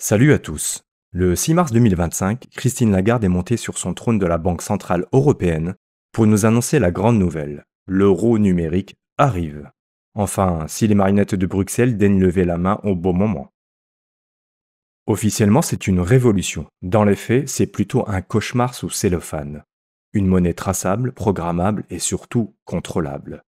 Salut à tous. Le 6 mars 2025, Christine Lagarde est montée sur son trône de la Banque centrale européenne pour nous annoncer la grande nouvelle. L'euro numérique arrive. Enfin, si les marionnettes de Bruxelles daignent lever la main au bon moment. Officiellement, c'est une révolution. Dans les faits, c'est plutôt un cauchemar sous cellophane. Une monnaie traçable, programmable et surtout contrôlable.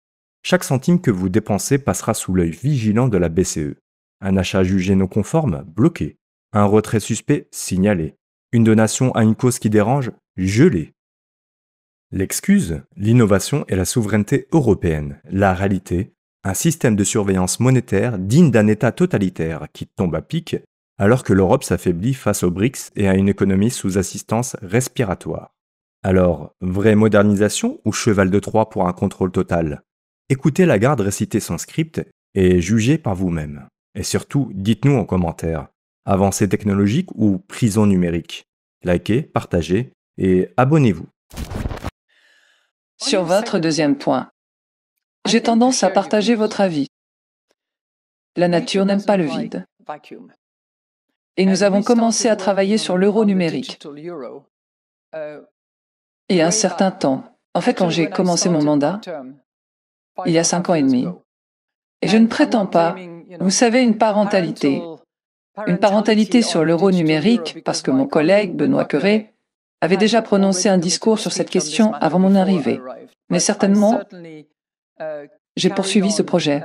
Chaque centime que vous dépensez passera sous l'œil vigilant de la BCE. Un achat jugé non conforme, bloqué. Un retrait suspect, signalé. Une donation à une cause qui dérange, gelé. L'excuse, l'innovation et la souveraineté européenne. La réalité, un système de surveillance monétaire digne d'un État totalitaire qui tombe à pic alors que l'Europe s'affaiblit face aux BRICS et à une économie sous assistance respiratoire. Alors, vraie modernisation ou cheval de Troie pour un contrôle total? Écoutez Lagarde réciter son script et jugez par vous-même. Et surtout, dites-nous en commentaire, avancée technologique ou prison numérique? Likez, partagez et abonnez-vous. Sur votre deuxième point, j'ai tendance à partager votre avis. La nature n'aime pas le vide. Et nous avons commencé à travailler sur l'euro numérique. Il y a un certain temps, en fait quand j'ai commencé mon mandat, il y a 5 ans et demi, et je ne prétends pas, vous savez, une parentalité sur l'euro numérique, parce que mon collègue, Benoît Cœuré, avait déjà prononcé un discours sur cette question avant mon arrivée. Mais certainement, j'ai poursuivi ce projet.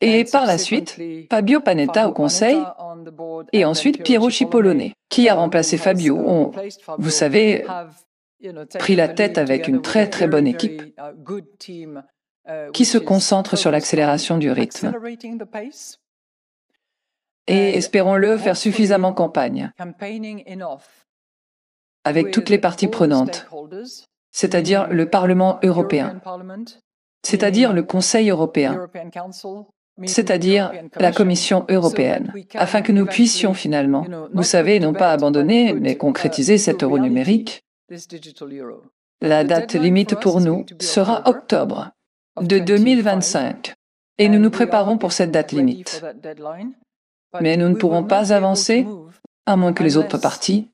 Et par la suite, Fabio Panetta au Conseil, et ensuite Piero Cipollone, qui a remplacé Fabio, ont, vous savez, pris la tête avec une très très bonne équipe qui se concentre sur l'accélération du rythme. Et espérons-le faire suffisamment campagne avec toutes les parties prenantes, c'est-à-dire le Parlement européen, c'est-à-dire le Conseil européen, c'est-à-dire la Commission européenne, afin que nous puissions finalement, vous savez, non pas abandonner, mais concrétiser cet euro numérique. La date limite pour nous sera octobre de 2025, et nous nous préparons pour cette date limite. Mais nous ne pourrons pas avancer, à moins que les autres parties,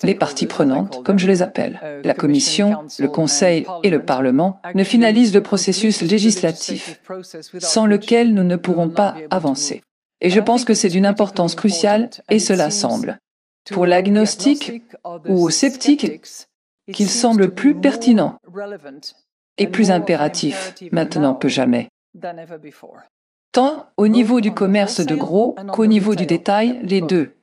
les parties prenantes, comme je les appelle, la Commission, le Conseil et le Parlement, ne finalisent le processus législatif, sans lequel nous ne pourrons pas avancer. Et je pense que c'est d'une importance cruciale, et cela semble, pour l'agnostique ou au sceptique, qu'il semble plus pertinent et plus impératif maintenant que jamais. Tant au niveau du commerce de gros qu'au niveau du détail, les deux.